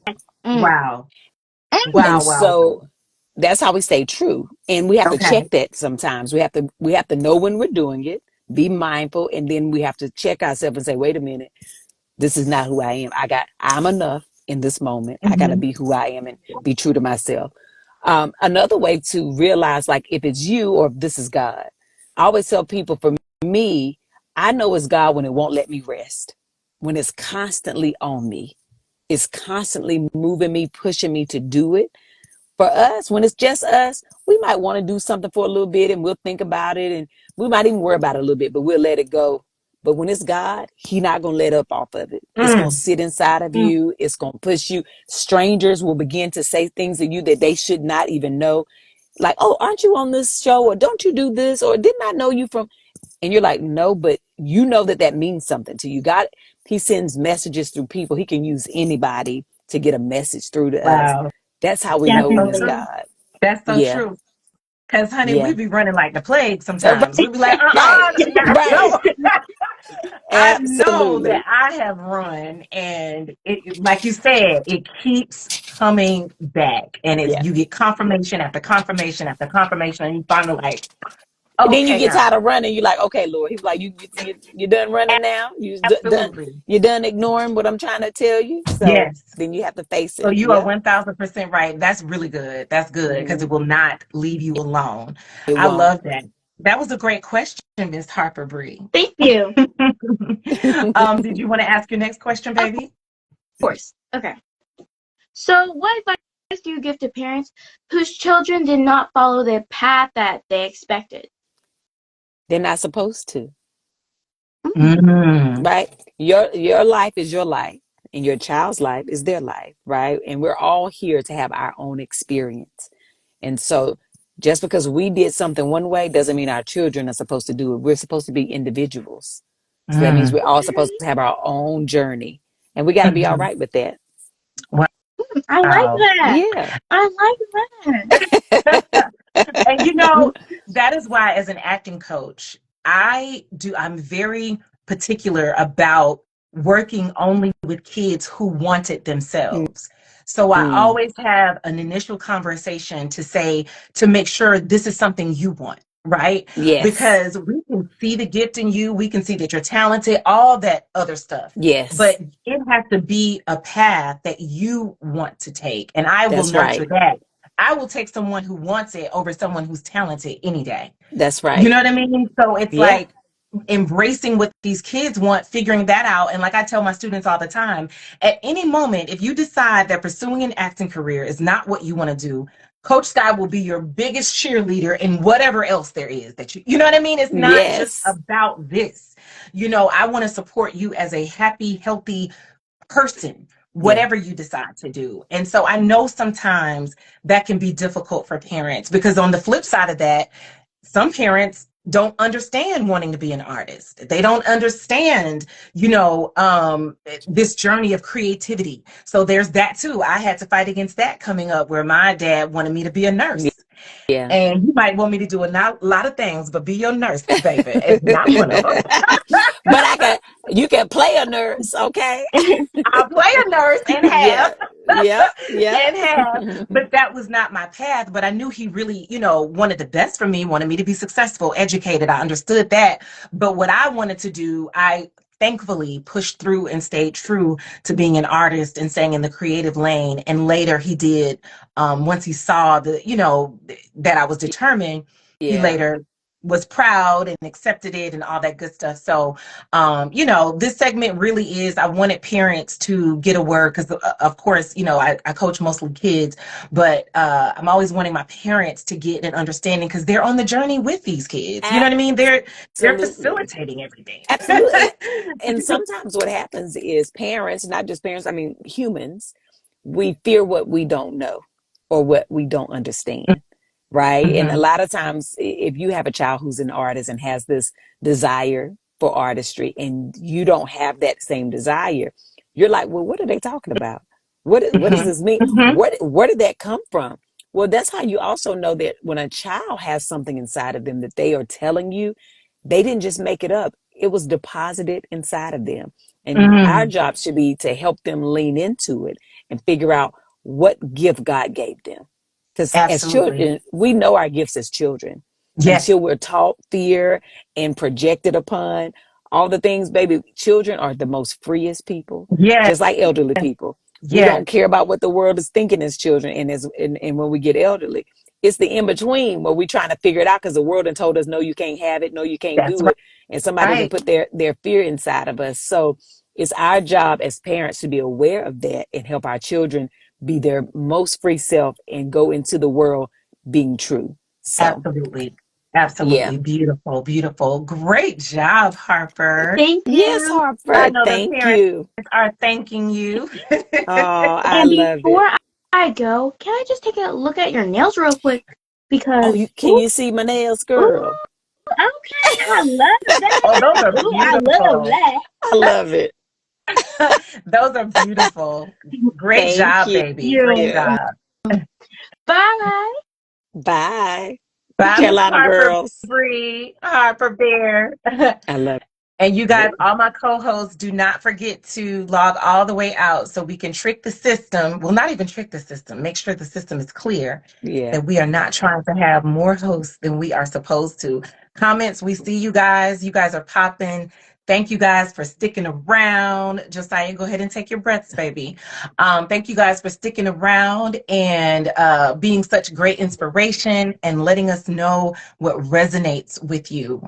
Speaker 4: Mm,
Speaker 2: wow,
Speaker 4: mm.
Speaker 3: And
Speaker 2: wow, wow, wow.
Speaker 3: so that's how we stay true. And we have to
Speaker 2: Okay.
Speaker 3: check that sometimes. We have to know when we're doing it, be mindful, and then we have to check ourselves and say, wait a minute, this is not who I am. I'm enough in this moment. I gotta
Speaker 2: Hmm.
Speaker 3: be who I am and be true to myself. Another way to realize, like, if it's you or if this is God. I always tell people, for me, I know it's God when it won't let me rest, when it's constantly on me, it's constantly moving me, pushing me to do it. For us, when it's just us, we might want to do something for a little bit and we'll think about it and we might even worry about it a little bit, but we'll let it go. But when it's God, He not gonna let up off of it. It's gonna
Speaker 2: Mm,
Speaker 3: sit inside of
Speaker 4: Mm.
Speaker 3: you. It's gonna push you. Strangers will begin to say things to you that they should not even know. Like, oh, aren't you on this show? Or don't you do this? Or didn't I know you from? And you're like, no, but you know that that means something to you. God, He sends messages through people. He can use anybody to get a message through to us.
Speaker 2: wow.
Speaker 3: That's how we
Speaker 2: That's
Speaker 3: know
Speaker 2: so
Speaker 3: when it's
Speaker 4: Definitely.
Speaker 2: true.
Speaker 3: God.
Speaker 2: That's so
Speaker 3: Yeah.
Speaker 2: true. Because, honey, we
Speaker 3: Yeah.
Speaker 2: be running like the plague
Speaker 3: Uh,
Speaker 2: sometimes. We be like,
Speaker 3: Right. Right.
Speaker 2: no. I know that
Speaker 3: Absolutely.
Speaker 2: I have run, and like you said, it keeps coming back, and
Speaker 3: Yeah.
Speaker 2: you get confirmation after confirmation after confirmation, and you finally like,
Speaker 3: And then you
Speaker 2: okay,
Speaker 3: get
Speaker 2: God,
Speaker 3: tired of running. You're like, okay, Lord. He's like, you done running now. Done.
Speaker 2: absolutely,
Speaker 3: You done ignoring what I'm trying to tell you. So
Speaker 2: yes.
Speaker 3: then you have to face
Speaker 2: So
Speaker 3: it.
Speaker 2: you are
Speaker 3: Yeah.
Speaker 2: 1000% right. That's really good. That's good because
Speaker 3: Hmm.
Speaker 2: it will not leave you alone.
Speaker 3: It
Speaker 2: I
Speaker 3: won't.
Speaker 2: love that. That was a great question, Miss Harper Bree.
Speaker 4: Thank you.
Speaker 2: Did you want to ask your next question,
Speaker 4: Of
Speaker 2: baby?
Speaker 4: course. Okay. So, what advice do you give to parents whose children did not follow the path that they expected?
Speaker 3: They're not supposed to.
Speaker 4: Mm,
Speaker 2: Mm,
Speaker 3: Right? Your life is your life, and your child's life is their life, right? And we're all here to have our own experience. And so just because we did something one way doesn't mean our children are supposed to do it. We're supposed to be individuals. So that means
Speaker 2: mm,
Speaker 3: we're all supposed to have our own journey. And we got to be all
Speaker 2: mhm.
Speaker 3: right with that.
Speaker 4: I like
Speaker 2: Wow.
Speaker 4: that.
Speaker 3: Yeah.
Speaker 4: I like that.
Speaker 2: And you know, that is why, as an acting coach, I'm very particular about working only with kids who want it themselves. So I
Speaker 3: Mm.
Speaker 2: always have an initial conversation to make sure this is something you want, right?
Speaker 3: Yes.
Speaker 2: Because we can see the gift in you, we can see that you're talented, all that other stuff.
Speaker 3: Yes.
Speaker 2: But it has to be a path that you want to take, and I will
Speaker 3: That's
Speaker 2: nurture
Speaker 3: right.
Speaker 2: that. I will take someone who wants it over someone who's talented any day.
Speaker 3: That's
Speaker 2: You
Speaker 3: right.
Speaker 2: know what I mean? So it's
Speaker 3: Yeah.
Speaker 2: like embracing what these kids want, figuring that out. And like I tell my students all the time, at any moment, if you decide that pursuing an acting career is not what you want to do, Coach Sky will be your biggest cheerleader in whatever else there is that you know what I mean? It's not just
Speaker 3: Yes.
Speaker 2: about this. I want to support you as a happy, healthy person,
Speaker 3: Yeah.
Speaker 2: whatever you decide to do. And so I know sometimes that can be difficult for parents, because on the flip side of that, some parents don't understand wanting to be an artist. They don't understand, this journey of creativity. So there's that too. I had to fight against that coming up, where my dad wanted me to be a nurse.
Speaker 3: Yeah.
Speaker 2: And he might want me to do a lot of things, but be your nurse, baby, is not one of them.
Speaker 3: But you can play a nurse, okay?
Speaker 2: I'll play a nurse and
Speaker 3: Yeah.
Speaker 2: have
Speaker 3: Yep. Yep.
Speaker 2: and have, but that was not my path. But I knew he really, wanted the best for me, wanted me to be successful, educated. I understood that. But what I wanted to do, I thankfully pushed through and stayed true to being an artist and staying in the creative lane. And later he did, once he saw that I was determined, he
Speaker 3: Yeah.
Speaker 2: later was proud and accepted it and all that good stuff. So this segment really is, I wanted parents to get a word, because of course, I coach mostly kids, but I'm always wanting my parents to get an understanding, because they're on the journey with these kids. You know what I mean? They're
Speaker 3: Absolutely.
Speaker 2: facilitating everything.
Speaker 3: Absolutely. And sometimes what happens is parents, not just parents, I mean humans, we fear what we don't know or what we don't understand. Right. And a
Speaker 2: Mhm.
Speaker 3: lot of times, if you have a child who's an artist and has this desire for artistry and you don't have that same desire, you're like, well, what are they talking about? What does
Speaker 2: Mhm.
Speaker 3: this mean?
Speaker 2: Mhm.
Speaker 3: Where did that come from? Well, that's how you also know that when a child has something inside of them that they are telling you, they didn't just make it up. It was deposited inside of them. And our
Speaker 2: Mhm.
Speaker 3: job should be to help them lean into it and figure out what gift God gave them. Because as
Speaker 2: Absolutely.
Speaker 3: children, we know our gifts as children
Speaker 2: Yes.
Speaker 3: until we're taught fear and projected upon all the things, baby. Children are the most freest people,
Speaker 2: Yes.
Speaker 3: just like elderly people. We
Speaker 2: Yes.
Speaker 3: don't care about what the world is thinking as children. And when we get elderly, it's the in between where we're trying to figure it out because the world has told us, no, you can't have it. No, you can't
Speaker 2: That's
Speaker 3: do it. And somebody done
Speaker 2: right.
Speaker 3: put their fear inside of us. So it's our job as parents to be aware of that and help our children be their most free self and go into the world being true. So,
Speaker 2: Absolutely.
Speaker 3: yeah.
Speaker 2: Absolutely. Beautiful. Beautiful. Great job, Harper.
Speaker 1: Thank
Speaker 3: Yes,
Speaker 1: you.
Speaker 2: I
Speaker 3: Harper.
Speaker 2: know the
Speaker 3: Thank
Speaker 2: parents
Speaker 3: you.
Speaker 2: are thanking you.
Speaker 3: Oh, I
Speaker 1: And
Speaker 3: love it.
Speaker 1: before I go, can I just take a look at your nails real quick?
Speaker 3: Oh,
Speaker 1: Because,
Speaker 3: can you see my nails,
Speaker 1: ooh,
Speaker 3: girl?
Speaker 1: okay, I love
Speaker 2: Oh, those
Speaker 1: that.
Speaker 2: are
Speaker 1: Ooh, I love
Speaker 2: beautiful.
Speaker 1: that.
Speaker 3: I love it.
Speaker 2: Those are beautiful. Great
Speaker 3: Thank
Speaker 2: job,
Speaker 3: you.
Speaker 2: baby. Great job.
Speaker 1: Bye.
Speaker 3: Bye,
Speaker 2: Bye, Miss
Speaker 3: Carolina
Speaker 2: Harper
Speaker 3: girls.
Speaker 2: Bree, Harper Bear.
Speaker 3: I love
Speaker 2: And you guys,
Speaker 3: it.
Speaker 2: all my co-hosts, do not forget to log all the way out so we can trick the system. Well, not even trick the system. Make sure the system is clear
Speaker 3: Yeah.
Speaker 2: that we are not trying to have more hosts than we are supposed to. Comments, we see you guys. You guys are popping. Thank you guys for sticking around. Josiah, go ahead and take your breaths, baby. Thank you guys for sticking around and being such great inspiration and letting us know what resonates with you.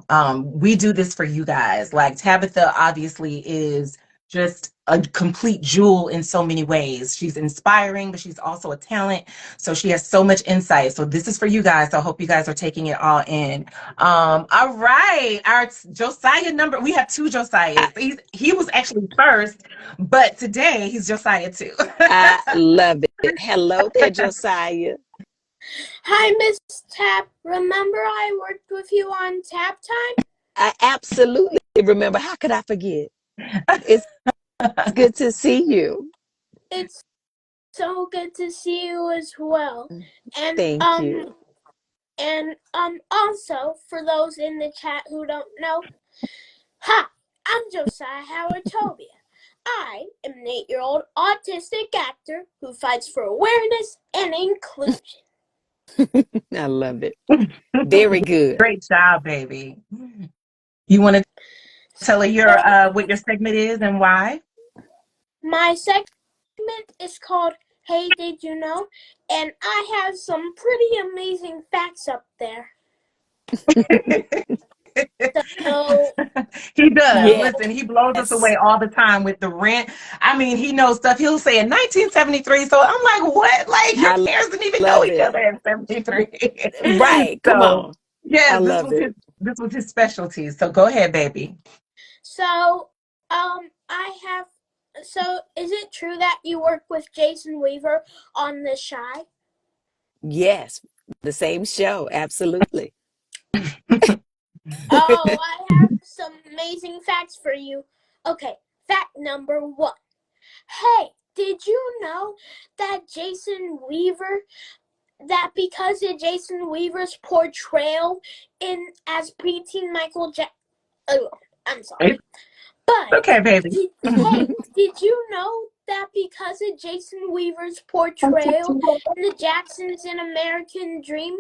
Speaker 2: We do this for you guys. Like Tabitha obviously is just a complete jewel in so many ways. She's inspiring, but she's also a talent. So she has so much insight. So this is for you guys. So I hope you guys are taking it all in. All right. Our Josiah number, we have two
Speaker 3: I,
Speaker 2: Josiahs. He was actually first, but today he's Josiah too.
Speaker 3: I love it. Hello there, Josiah.
Speaker 6: Hi, Miss Tap. Remember I worked with you on Tap Time?
Speaker 3: I absolutely remember. How could I forget? It's good to see you.
Speaker 6: It's so good to see you as well. And
Speaker 3: Thank you.
Speaker 6: And also for those in the chat who don't know, hi, I'm Josiah Howard Tobia. I am an 8-year-old autistic actor who fights for awareness and inclusion.
Speaker 3: I love it. Very good.
Speaker 2: Great job, baby. You want to tell her your what your segment is and why?
Speaker 6: My segment is called Hey, Did You Know? And I have some pretty amazing facts up there. So,
Speaker 2: He does.
Speaker 3: Yes.
Speaker 2: Listen, he blows us away all the time with the rent. I mean, he knows stuff. He'll say in 1973. So I'm like, what? Like your
Speaker 3: I
Speaker 2: parents didn't even know
Speaker 3: love
Speaker 2: each
Speaker 3: it.
Speaker 2: other in 73.
Speaker 3: Right. Come
Speaker 2: So
Speaker 3: on. I
Speaker 2: yes,
Speaker 3: love it.
Speaker 2: this was his specialty. So go ahead, baby.
Speaker 6: so so is it true that you work with Jason Weaver on The Shy?
Speaker 3: Yes. The same show. Absolutely.
Speaker 6: Oh, I have some amazing facts for you. Okay, fact number 1. Hey, did you know that because of Jason Weaver's portrayal in as preteen Michael Jackson? Oh, I'm sorry. But
Speaker 2: Okay, baby.
Speaker 6: did you know that because of Jason Weaver's portrayal in the Jacksons in American Dream,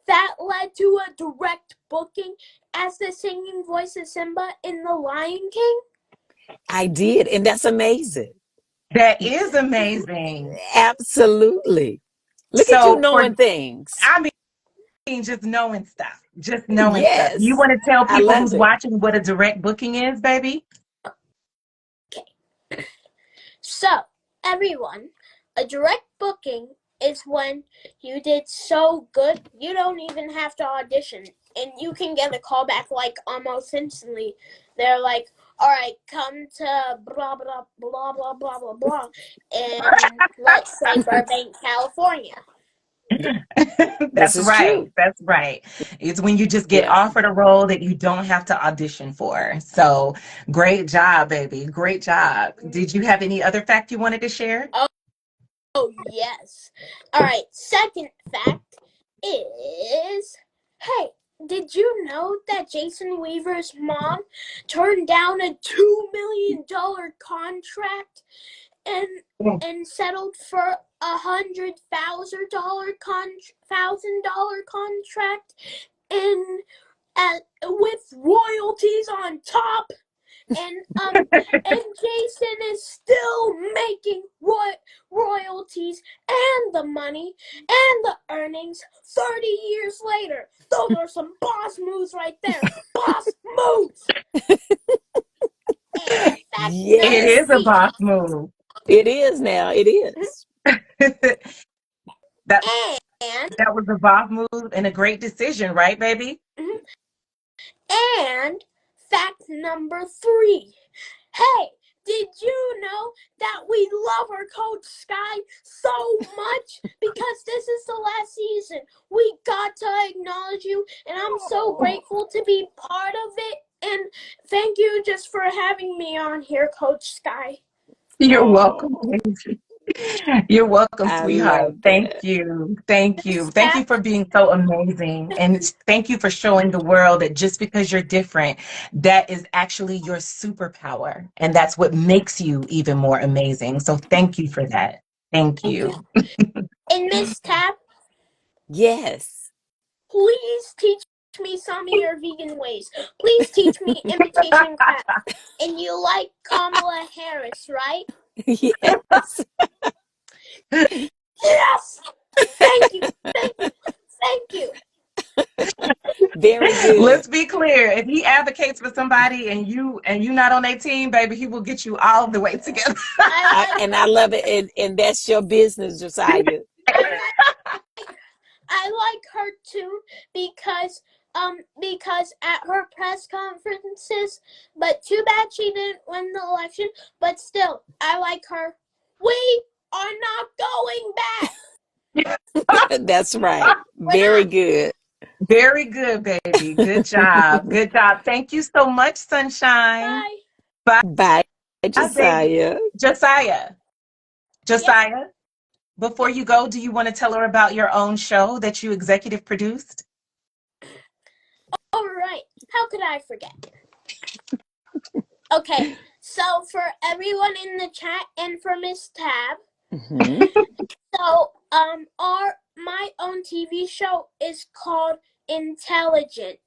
Speaker 6: that led to a direct booking as the singing voice of Simba in The Lion King?
Speaker 3: I did. And that's amazing.
Speaker 2: That is amazing.
Speaker 3: Absolutely. Look at you
Speaker 2: So
Speaker 3: knowing things.
Speaker 2: I mean, just knowing stuff. Just knowing stuff.
Speaker 3: Yes.
Speaker 2: You want to tell
Speaker 3: I
Speaker 2: people
Speaker 3: love
Speaker 2: who's
Speaker 3: it.
Speaker 2: watching what a direct booking is, baby?
Speaker 6: So, everyone, a direct booking is when you did so good you don't even have to audition, and you can get a call back like almost instantly. They're like, all right, come to blah blah blah blah blah blah blah, and let's say Burbank, California.
Speaker 3: This
Speaker 2: That's
Speaker 3: is
Speaker 2: right.
Speaker 3: true.
Speaker 2: That's right. It's when you just get
Speaker 3: Yeah.
Speaker 2: offered a role that you don't have to audition for. So great job, baby. Great job. Did you have any other fact you wanted to share?
Speaker 6: Oh, yes. All right, second fact is, hey, did you know that Jason Weaver's mom turned down a $2 million contract and settled for $100,000 contract and with royalties on top? And Jason is still making royalties and the money and the earnings 30 years later. Those are some boss moves right there. Boss moves. And fact
Speaker 3: Yes.
Speaker 2: It
Speaker 6: number
Speaker 2: is a
Speaker 6: 3.
Speaker 2: boss move.
Speaker 3: It is now. It is.
Speaker 2: that
Speaker 6: And
Speaker 2: that was a boss move and a great decision, right, baby?
Speaker 6: and fact number 3. Hey, did you know that we love our Coach Sky so much? Because this is the last season. We got to acknowledge you, and I'm so grateful to be part of it. And thank you just for having me on here, Coach Sky.
Speaker 2: You're welcome. You're welcome,
Speaker 3: I
Speaker 2: sweetheart.
Speaker 3: love
Speaker 2: Thank
Speaker 3: that.
Speaker 2: you. Thank you. Thank you for being so amazing. And thank you for showing the world that just because you're different, that is actually your superpower. And that's what makes you even more amazing. So thank you for that. Thank you.
Speaker 6: And Miss Tap,
Speaker 3: Yes.
Speaker 6: please teach me some of your vegan ways. Please teach me imitation crap. And you like Kamala Harris, right?
Speaker 3: Yes.
Speaker 6: Yes! Thank you, thank you, thank you.
Speaker 3: Very good.
Speaker 2: Let's be clear. If he advocates for somebody and you not on their team, baby, he will get you all the way together.
Speaker 3: I love it. And that's your business, Josiah.
Speaker 6: I like her too because at her press conferences, but too bad she didn't win the election, but still I like her. We are not going back.
Speaker 3: That's right. Very good.
Speaker 2: Very good, baby. Good job. Good job. Thank you so much, Sunshine.
Speaker 6: Bye.
Speaker 3: Bye,
Speaker 2: Baby.
Speaker 3: Josiah.
Speaker 2: Josiah.
Speaker 6: Yes.
Speaker 2: Before you go, do you want to tell her about your own show that you executive produced?
Speaker 6: How could I forget? Okay, so for everyone in the chat and for Miss Tab, so my own TV show is called Intelligent,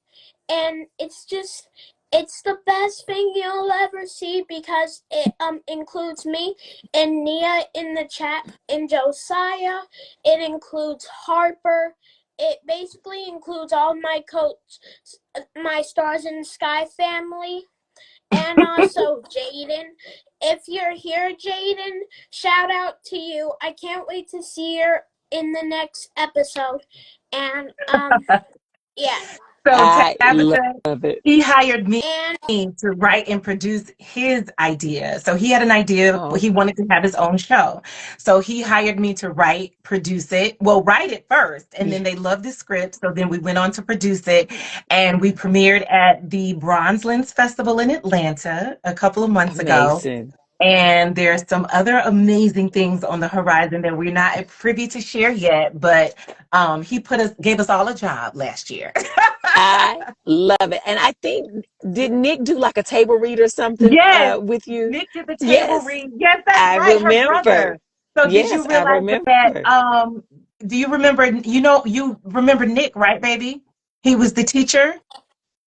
Speaker 6: and it's the best thing you'll ever see because it includes me and Nia in the chat and Josiah. It includes Harper. It basically includes all my my Stars in the Sky family, and also Jaden. If you're here, Jaden, shout out to you. I can't wait to see you in the next episode. And yeah.
Speaker 2: So
Speaker 3: I
Speaker 2: Tabitha,
Speaker 3: love it.
Speaker 2: he hired me
Speaker 6: And
Speaker 2: to write and produce his idea. So he had an idea.
Speaker 3: Oh.
Speaker 2: He wanted to have his own show. So he hired me to write, produce it. Well, write it first. And then they loved the script. So then we went on to produce it. And we premiered at the Bronze Lens Festival in Atlanta a couple of months ago.
Speaker 3: Amazing.
Speaker 2: And there's some other amazing things on the horizon that we're not privy to share yet, but he gave us all a job last year.
Speaker 3: I love it. And I think, did Nick do like a table read or something
Speaker 2: Yes,
Speaker 3: with you?
Speaker 2: Nick did the table
Speaker 3: Yes,
Speaker 2: read. Yes, that's
Speaker 3: I
Speaker 2: right, her brother.
Speaker 3: remember.
Speaker 2: So did
Speaker 3: Yes,
Speaker 2: you
Speaker 3: I
Speaker 2: realize
Speaker 3: remember.
Speaker 2: that do you remember, you remember Nick, right, baby? He was the teacher?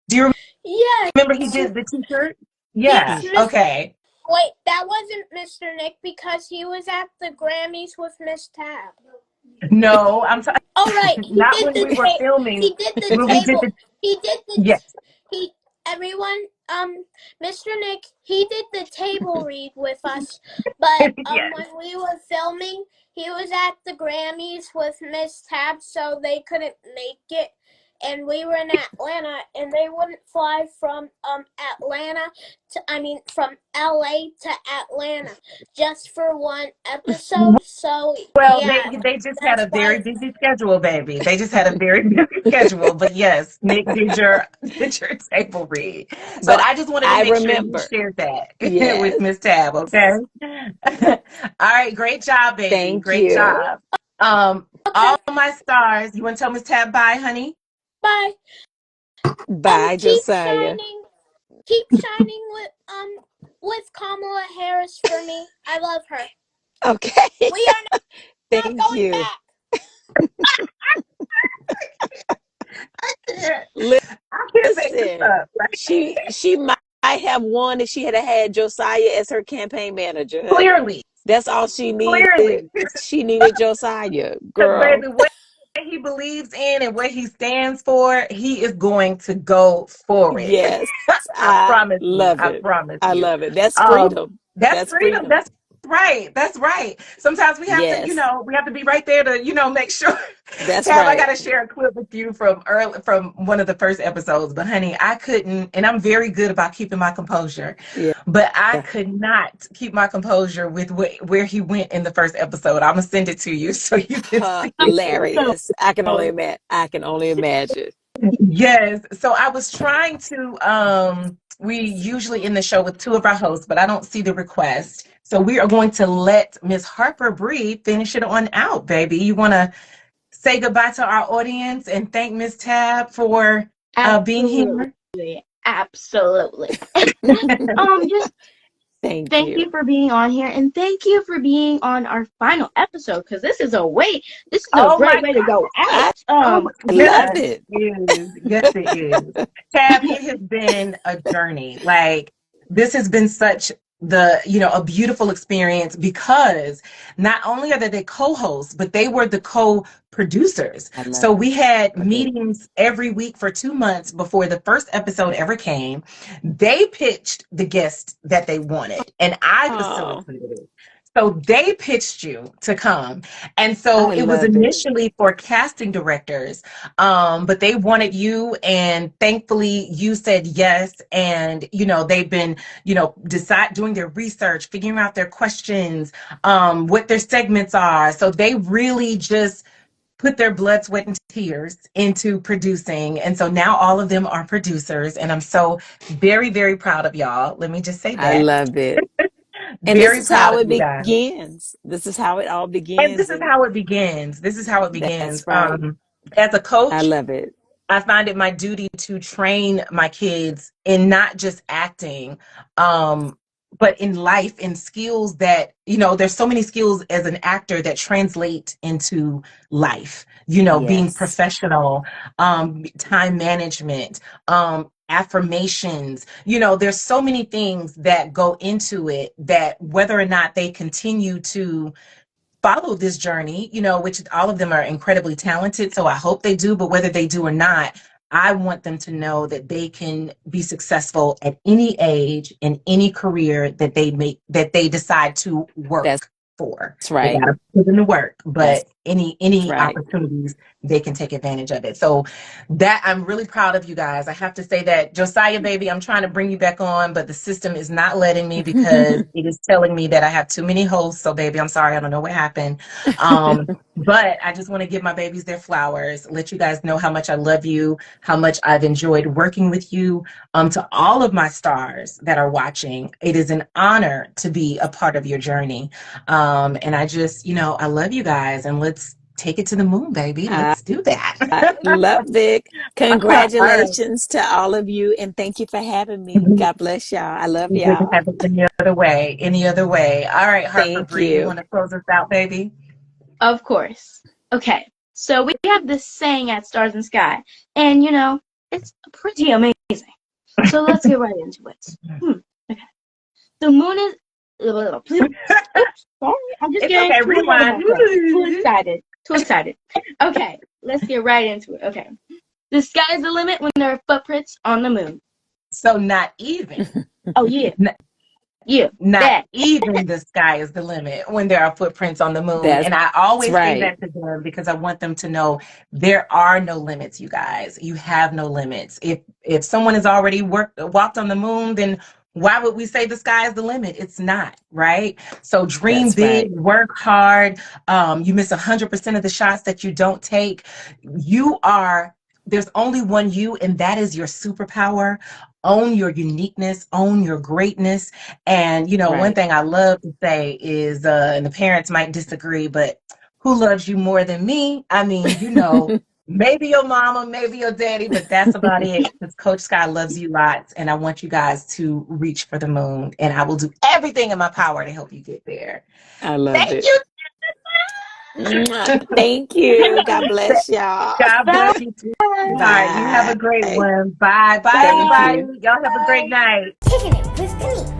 Speaker 2: Do you
Speaker 6: yeah,
Speaker 2: remember he did the teacher? Yeah,
Speaker 6: it's Mr.
Speaker 2: okay.
Speaker 6: Wait, that wasn't Mr. Nick because he was at the Grammys with Miss Tab.
Speaker 2: No, I'm sorry.
Speaker 6: Oh right,
Speaker 2: Not when we were filming.
Speaker 6: He did the
Speaker 2: When we did
Speaker 6: table.
Speaker 2: the
Speaker 6: He did the
Speaker 2: yes.
Speaker 6: he everyone Mr. Nick, he did the table read with us, but
Speaker 2: Yes.
Speaker 6: when we were filming, he was at the Grammys with Miss Tab, so they couldn't make it. And we were in Atlanta, and they wouldn't fly from from LA to Atlanta just for one episode. So
Speaker 2: Well,
Speaker 6: yeah,
Speaker 2: they just had a
Speaker 6: that's
Speaker 2: very
Speaker 6: why.
Speaker 2: busy schedule, baby. They just had a very busy schedule. But yes, Nick did your table read. So
Speaker 3: But
Speaker 2: I just wanted to
Speaker 3: I
Speaker 2: make sure you
Speaker 3: remember.
Speaker 2: shared that
Speaker 3: Yes.
Speaker 2: with Miss Tab, okay? All right, great job, baby.
Speaker 3: Thank
Speaker 2: Great
Speaker 3: you.
Speaker 2: job. All my stars. You want to tell Miss Tab bye, honey?
Speaker 6: Bye.
Speaker 3: Bye,
Speaker 6: Keep
Speaker 3: Josiah.
Speaker 6: shining with Kamala Harris for me. I love her.
Speaker 3: Okay.
Speaker 6: We are not
Speaker 3: Thank
Speaker 6: going
Speaker 3: you.
Speaker 6: back.
Speaker 2: I can't make this
Speaker 3: Listen,
Speaker 2: up. Right?
Speaker 3: she might have won if she had Josiah as her campaign manager. Honey.
Speaker 2: Clearly.
Speaker 3: That's all she needed.
Speaker 2: Clearly.
Speaker 3: She needed Josiah,
Speaker 2: Because,
Speaker 3: girl.
Speaker 2: baby, what he believes in and what he stands for, he is going to go for it.
Speaker 3: Yes,
Speaker 2: I promise
Speaker 3: love
Speaker 2: you. I
Speaker 3: it.
Speaker 2: promise
Speaker 3: I
Speaker 2: you.
Speaker 3: love it. That's freedom.
Speaker 2: That's freedom. That's right. That's right. Sometimes we have
Speaker 3: Yes.
Speaker 2: to, we have to be right there to, make sure.
Speaker 3: That's
Speaker 2: Tab, I
Speaker 3: right.
Speaker 2: got to share a clip with you from one of the first episodes. But honey, I couldn't, and I'm very good about keeping my composure.
Speaker 3: Yeah.
Speaker 2: But I could not keep my composure with where he went in the first episode. I'm gonna send it to you so you can see.
Speaker 3: Hilarious. I can only imagine.
Speaker 2: Yes. So I was trying to we usually end the show with two of our hosts, but I don't see the request. So we are going to let Miss Harper Bree finish it on out, baby. You want to say goodbye to our audience and thank Miss Tab for being here?
Speaker 1: Absolutely. Just
Speaker 3: Thank
Speaker 1: you for being on here, and thank you for being on our final episode, because this is a great way to go out.
Speaker 3: I love it.
Speaker 2: Yes, it is. Tab, it has been a journey. Like, this has been such a beautiful experience, because not only are they co-hosts, but they were the co-producers. So we had meetings every week for 2 months before the first episode ever came. They pitched the guest that they wanted, and I facilitated. So they pitched you to come. And so it was initially for casting directors, but they wanted you, and thankfully you said yes. And, they've been, doing their research, figuring out their questions, what their segments are. So they really just put their blood, sweat, and tears into producing. And so now all of them are producers. And I'm so very, very proud of y'all. Let me just say that.
Speaker 3: I love it. And
Speaker 2: Very
Speaker 3: this is
Speaker 2: proud
Speaker 3: how
Speaker 2: of
Speaker 3: it
Speaker 2: you guys.
Speaker 3: begins. This is how it all begins.
Speaker 2: And this is how it begins.
Speaker 3: That's right.
Speaker 2: As a coach,
Speaker 3: I love it.
Speaker 2: I find it my duty to train my kids in not just acting, but in life, in skills that, there's so many skills as an actor that translate into life, being
Speaker 3: Yes.
Speaker 2: professional, time management, affirmations, there's so many things that go into it that whether or not they continue to follow this journey, which all of them are incredibly talented. So I hope they do, but whether they do or not, I want them to know that they can be successful at any age in any career that they decide to
Speaker 3: That's
Speaker 2: work for. They
Speaker 3: right.
Speaker 2: gotta put in the work,
Speaker 3: That's
Speaker 2: but any
Speaker 3: right.
Speaker 2: opportunities, they can take advantage of it. So that I'm really proud of you guys. I have to say that, Josiah, baby, I'm trying to bring you back on, but the system is not letting me because it is telling me that I have too many hosts. So baby, I'm sorry, I don't know what happened. But I just want to give my babies their flowers, let you guys know how much I love you, how much I've enjoyed working with you. To all of my stars that are watching, it is an honor to be a part of your journey. And I just, I love you guys, and let's take it to the moon, baby.
Speaker 3: I
Speaker 2: Let's do that.
Speaker 3: love it.
Speaker 2: All right.
Speaker 3: Congratulations to all of you, and thank you for having me. God bless y'all. I love
Speaker 2: We wouldn't
Speaker 3: y'all.
Speaker 2: have it any other way. Any other way. All right, Harper
Speaker 3: Thank
Speaker 2: Bree, you
Speaker 3: you.
Speaker 2: want to close us out, baby?
Speaker 4: Of course. Okay. So we have this saying at Stars and Sky, and it's pretty amazing. So let's get right into it. Okay. The moon is. Oops, sorry, I'm just
Speaker 2: It's
Speaker 4: getting
Speaker 2: okay.
Speaker 4: too
Speaker 2: Rewind.
Speaker 4: excited. Too excited. Okay, let's get right into it. Okay. The sky is the limit when there are footprints on the moon.
Speaker 2: So not even.
Speaker 4: Oh yeah,
Speaker 2: N-
Speaker 4: yeah,
Speaker 2: Not
Speaker 4: that.
Speaker 2: even the sky is the limit when there are footprints on the moon.
Speaker 3: That's
Speaker 2: And I always say
Speaker 3: right.
Speaker 2: that to them because I want them to know there are no limits, you guys. You have no limits. If someone has already walked on the moon, then why would we say the sky is the limit? It's not, right? So dream
Speaker 3: That's
Speaker 2: big,
Speaker 3: right.
Speaker 2: work hard. You miss 100% of the shots that you don't take. There's only one you, and that is your superpower. Own your uniqueness, own your greatness. And, one
Speaker 3: Right.
Speaker 2: thing I love to say is, and the parents might disagree, but who loves you more than me? I mean, maybe your mama, maybe your daddy, but that's about it. Because Coach Sky loves you lots, and I want you guys to reach for the moon, and I will do everything in my power to help you get there.
Speaker 3: I love
Speaker 2: Thank
Speaker 3: it.
Speaker 2: you.
Speaker 3: Mwah. Thank you. God bless y'all.
Speaker 2: God
Speaker 4: Bye.
Speaker 2: bless you too. All right, you have
Speaker 3: Bye.
Speaker 2: a great one. Bye. Bye,
Speaker 3: Thank
Speaker 2: everybody.
Speaker 3: you.
Speaker 2: Y'all have a great night.
Speaker 1: Kicking it with Kinnik.